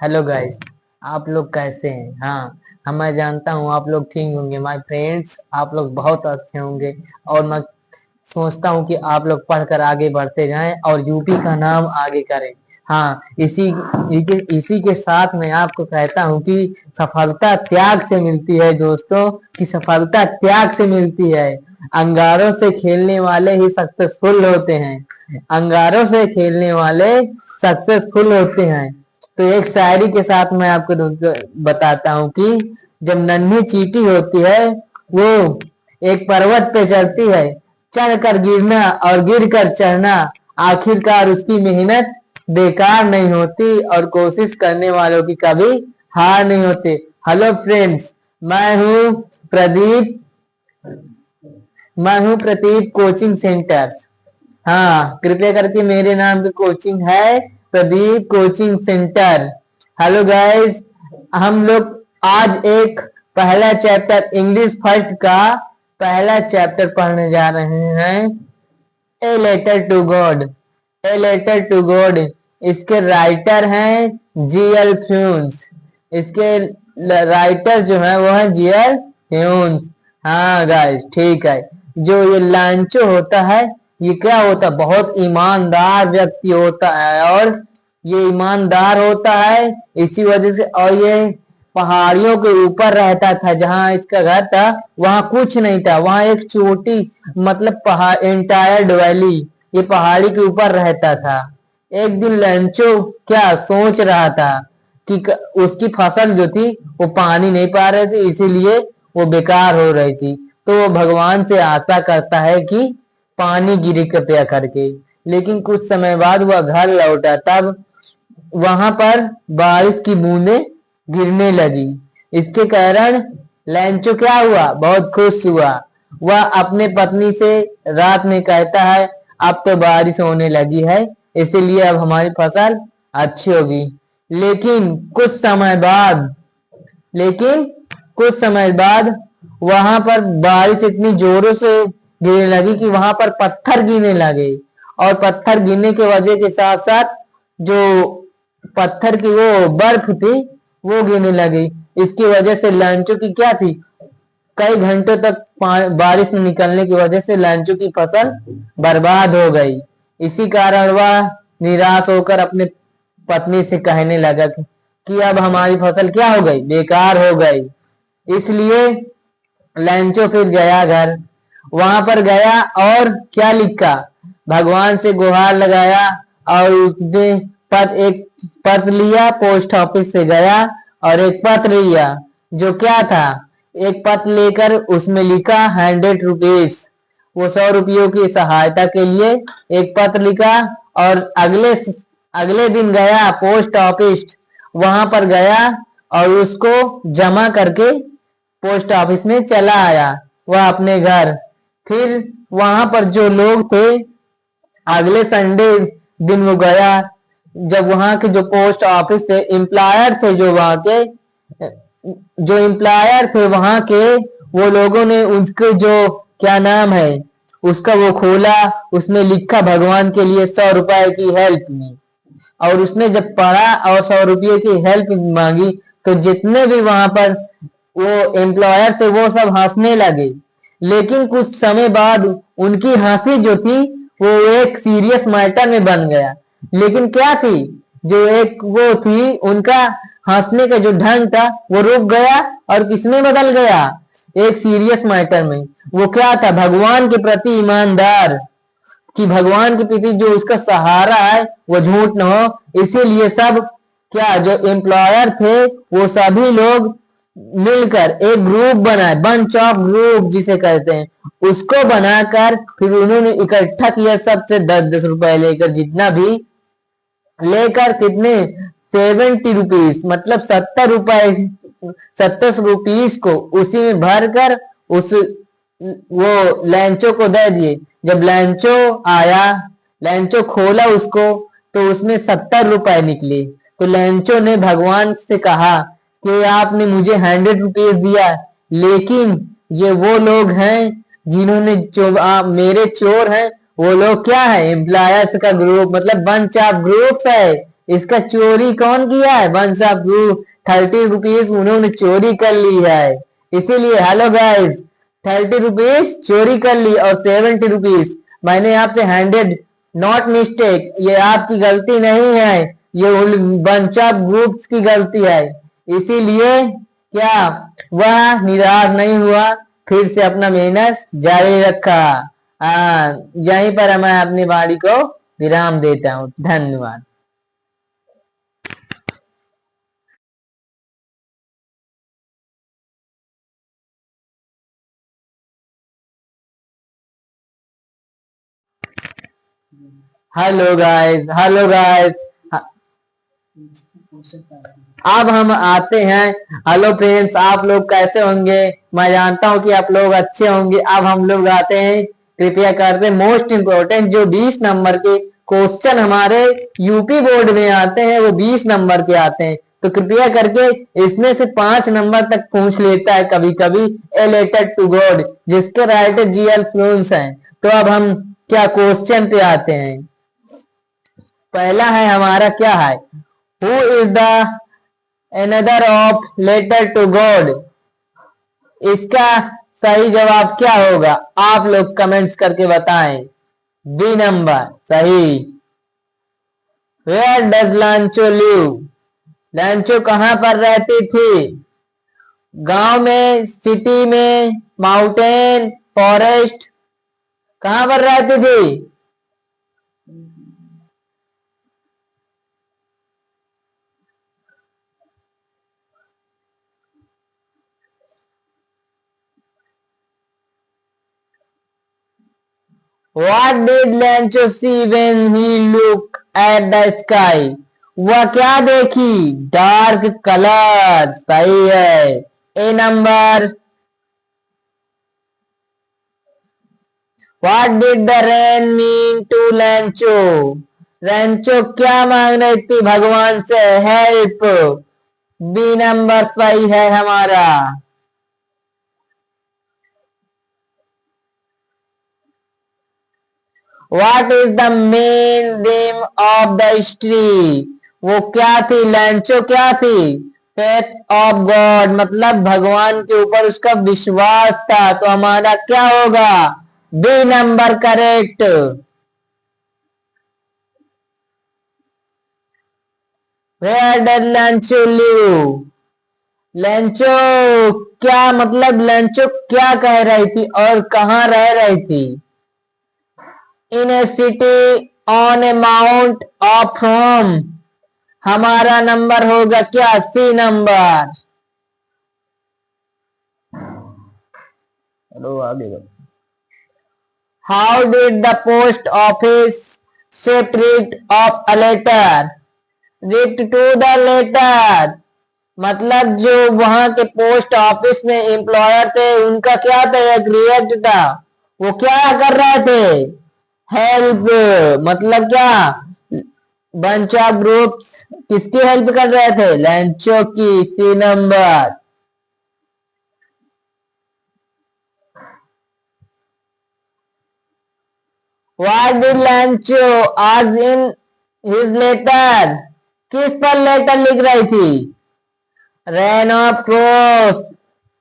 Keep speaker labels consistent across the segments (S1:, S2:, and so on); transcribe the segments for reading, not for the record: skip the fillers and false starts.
S1: Hello guys. आप लोग कैसे हैं? हाँ, मैं जानता हूँ आप लोग ठीक होंगे। माय फ्रेंड्स, आप लोग बहुत अच्छे होंगे। और मैं सोचता हूँ कि आप लोग पढ़कर आगे बढ़ते जाएं और यूपी का नाम आगे करें। हाँ, इसी के साथ मैं आपको कहता हूँ कि सफलता त्याग से मिलती है दोस्तों, कि सफलता त्याग से मिलती है। अंगारों से खेलने वाले ही सक्सेसफुल होते हैं। अंगारों से खेलने वाले सक्सेसफुल होते हैं। तो एक शायरी के साथ मैं आपको बताता हूँ कि जब नन्ही चींटी होती है, वो एक पर्वत पे चढ़ती है। चढ़ कर गिरना और गिर कर चढ़ना, आखिरकार उसकी मेहनत बेकार नहीं होती और कोशिश करने वालों की कभी हार नहीं होती। हेलो फ्रेंड्स, मैं हूँ प्रदीप। मैं हूँ प्रदीप कोचिंग सेंटर। हाँ, कृपया करके मेरे नाम की कोचिंग है Pradeep coaching centre. Hello guys, हम लोग आज एक पहला चैप्टर इंग्लिश फर्स्ट का पहला चैप्टर पढ़ने जा रहे हैं। A letter to God. A letter to God. इसके राइटर हैं जीएल ह्यून्स। इसके राइटर जो है वो है जीएल ह्यून्स। हाँ गाइस, ठीक है। जो ये लांचो होता है, ये क्या होता है? बहुत ईमानदार व्यक्ति होता है। और ये ईमानदार होता है इसी वजह से। और ये पहाड़ियों के ऊपर रहता था। जहां इसका घर था वहां कुछ नहीं था। वहां एक छोटी, मतलब पहाड़, एंटायर वैली, ये पहाड़ी के ऊपर रहता था। एक दिन लंचो क्या सोच रहा था कि उसकी फसल जो थी वो पानी नहीं पा रहे थे, इसीलिए वो बेकार हो रही थी। तो वो भगवान से आशा करता है कि पानी गिरे कृपया करके। लेकिन कुछ समय बाद वह घर लौटा, तब वहां पर बारिश की बूंदें गिरने लगी। इसके कारण लैंचो क्या हुआ? बहुत खुश हुआ। वह अपने पत्नी से रात में कहता है, अब तो बारिश होने लगी है, इसीलिए अब हमारी फसल अच्छी होगी। लेकिन कुछ समय बाद लेकिन कुछ समय बाद वहां पर बारिश इतनी जोरों से गिरने लगी कि वहां पर पत्थर गिरने लगे। और पत्थर गिरने की वजह के साथ साथ जो पत्थर की वो बर्फ थी वो गिरने लगी। इसकी वजह से लांचो की क्या थी, कई घंटों तक बारिश में निकलने की वजह से लांचो की फसल बर्बाद हो गई। इसी कारण वह निराश होकर अपने पत्नी से कहने लगा कि अब हमारी फसल क्या हो गई? बेकार हो गई। इसलिए लैंचो फिर गया घर। वहां पर गया और क्या लिखा? भगवान से गुहार लगाया। और उसने एक पत्र लिया, पोस्ट ऑफिस से गया और एक पत्र लिया। जो क्या था? एक पत्र लेकर उसमें लिखा 100 रुपीज। वो 100 रुपयों की सहायता के लिए एक पत्र लिखा। और अगले अगले दिन गया पोस्ट ऑफिस। वहां पर गया और उसको जमा करके पोस्ट ऑफिस में चला आया, वह अपने घर। फिर वहां पर जो लोग थे, अगले संडे दिन वो गया। जब वहां के जो पोस्ट ऑफिस थे, एम्प्लॉयर थे, जो एम्प्लॉयर थे वहां के, वो लोगों ने उसके जो क्या नाम है उसका वो खोला। उसमें लिखा भगवान के लिए 100 रुपए की हेल्प में। और उसने जब पढ़ा और 100 रुपये की हेल्प मांगी, तो जितने भी वहां पर वो एम्प्लॉयर थे वो सब हंसने लगे। लेकिन कुछ समय बाद उनकी हंसी जो थी वो एक सीरियस मैटर में बन गया। लेकिन क्या थी, जो एक वो थी उनका हंसने का जो ढंग था वो रुक गया और किसमें बदल गया? एक सीरियस मैटर में। वो क्या था? भगवान के प्रति ईमानदार, कि भगवान के प्रति जो उसका सहारा है वो झूठ न हो। इसीलिए सब क्या, जो एम्प्लॉयर थे वो सभी लोग मिलकर एक ग्रुप बनाए, बंच ऑफ ग्रुप जिसे कहते हैं, उसको बनाकर फिर उन्होंने इकट्ठा किया सबसे 10-10 रुपए लेकर। जितना भी लेकर कितने, 70 रुपीज, मतलब 70 रुपए, 70 रुपीज को उसी में भरकर उस वो लैंचो को दे दिए। जब लैंचो आया, लैंचो खोला उसको, तो उसमें 70 रुपए निकले। तो लैंचो ने भगवान से कहा कि आपने मुझे 100 रुपीज दिया, लेकिन ये वो लोग हैं जिन्होंने मेरे चोर हैं। वो लोग क्या है? एम्प्लॉयर्स का ग्रुप, मतलब बंच ऑफ ग्रुप्स है। इसका चोरी कौन किया है? Bunch of group. 30 रुपीज उन्होंने चोरी कर ली है, इसीलिए हेलो गाइस 30 रुपीज चोरी कर ली और 70 रुपीज मैंने आपसे हैंडेड, नॉट मिस्टेक, ये आपकी गलती नहीं है, ये बंच ऑफ ग्रुप्स की गलती है। इसीलिए क्या वह निराश नहीं हुआ, फिर से अपना मेहनत जारी रखा। यहीं पर मैं अपनी वाणी को विराम देता हूँ। धन्यवाद। Hello guys, hello guys. अब हम आते हैं। हेलो फ्रेंड्स, आप लोग कैसे होंगे? मैं जानता हूं कि आप लोग अच्छे होंगे। अब हम लोग आते हैं, कृपया करके मोस्ट इम्पोर्टेंट जो 20 नंबर के क्वेश्चन हमारे यूपी बोर्ड में आते हैं, वो 20 नंबर के आते हैं। तो कृपया करके इसमें से 5 नंबर तक पूछ लेता है कभी कभी। ए लेटर टू गॉड, जिसके राइटर जीएल फ्लूंस हैं। तो अब हम क्या क्वेश्चन पे आते हैं। पहला है हमारा, क्या है? Who is the another of letter to God? इसका सही जवाब क्या होगा? आप लोग कमेंट्स करके बताएं। बी नंबर सही। Where does Lencho live? Lencho कहां पर रहती थी? गांव में, सिटी में, माउंटेन, फॉरेस्ट, कहां पर रहती थी? What did Lancho see when he looked at the sky? वह क्या देखी? Dark colour. सही है। A number. What did the rain mean to Lancho? Rancho क्या मांग रही थी भगवान से? हेल्प। बी नंबर सही है हमारा। What is the main theme of the history? वो क्या थी? लैंचो क्या थी? फेथ ऑफ गॉड, मतलब भगवान के ऊपर उसका विश्वास था। तो हमारा क्या होगा? B number correct. Where does Lencho live? Lencho क्या, मतलब लैंचो क्या कह रही थी और कहाँ रह रही थी? In a city, on a mount, of home. हमारा नंबर होगा क्या? C number. चलो आगे। How did the post office shift write of a letter? Write to the letter, मतलब जो वहां के पोस्ट ऑफिस में एम्प्लॉयर थे उनका क्या था? एक रिएक्ट था। वो क्या कर रहे थे? हेल्प, मतलब क्या? बंच ऑफ ग्रुप्स किसकी हेल्प कर रहे थे? लैंचो की। C number. What did Lencho आज इन हिज लेटर? किस पर लेटर लिख रही थी? रेन ऑफ क्रॉस,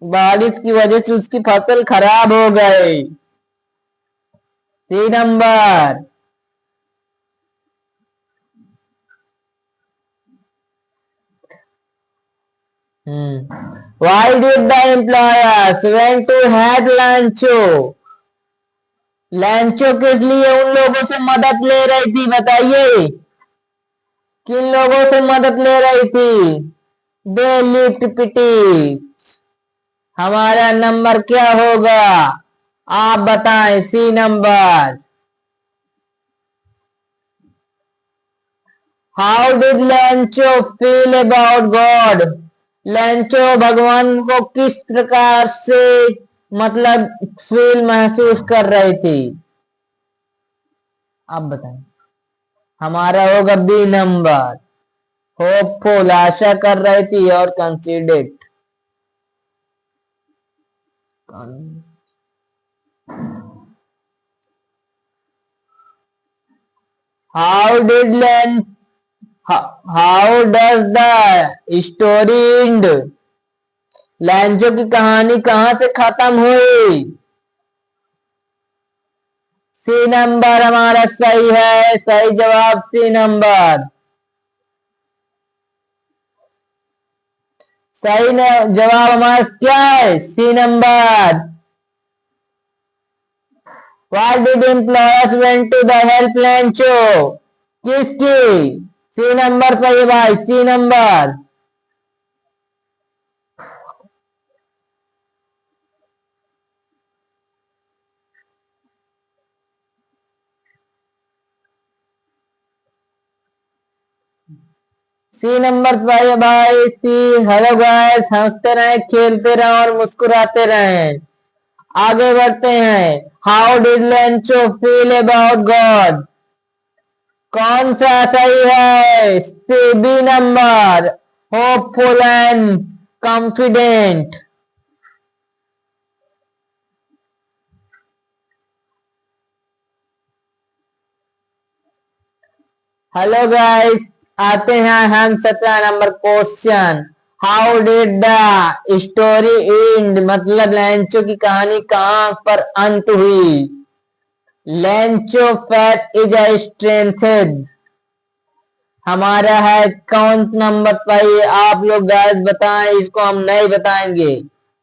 S1: बारिश की वजह से उसकी फसल खराब हो गई। C number. Why did the employers went to help Lencho? Lencho किस लिए उन लोगों से मदद ले रही थी? बताइए, किन लोगों से मदद ले रही थी? They lift pity. हमारा नंबर क्या होगा? आप बताएं। C number. How did Lencho feel about God? Lencho भगवान को किस प्रकार से, मतलब फील महसूस कर रही थी? आप बताएं। हमारा होगा बी नंबर। होपफुल, आशा कर रही थी, और considerate. How did how does the story and? लैंचो की कहानी कहां से खत्म हुई? सी नंबर हमारा सही है, सही जवाब सी नंबर। सही जवाब हमारा क्या है? C number. Why did employers went to the helpline show? किसकी? सी नंबर पर ये भाई, सी नंबर। सी नंबर पर ये भाई, सी। हेलो गाइस, हंसते रहें, खेलते रहें और मुस्कुराते रहें। आगे बढ़ते हैं। How did Lencho feel about God? कौन सा सही है? C B number, hopeful and confident. Hello guys, आते हैं हम 17 number question. How did the story end? मतलब लैंचो की कहानी कहां पर अंत हुई? लैंचो फैट इज अ स्ट्रेंथेड हमारा है कौन नंबर पर? ये आप लोग गाइस बताएं, इसको हम नहीं बताएंगे,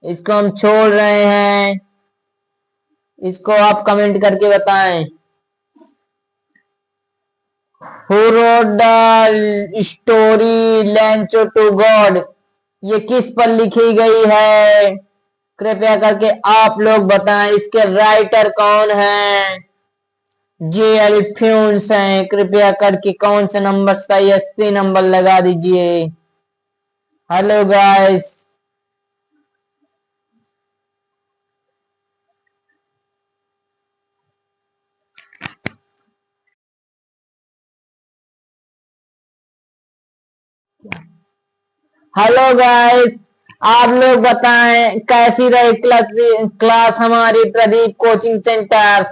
S1: इसको हम छोड़ रहे हैं, इसको आप कमेंट करके बताएं। Who wrote the story Lencho to God? ये किस पर लिखी गई है? कृपया करके आप लोग बताएं, इसके राइटर कौन हैं? जे अल्फ्यूंस हैं। कृपया करके कौन सा नंबर सही? 80 नंबर लगा दीजिए। हेलो गाइस, हेलो गाइस, आप लोग बताएं कैसी रही क्लास हमारी प्रदीप कोचिंग सेंटर।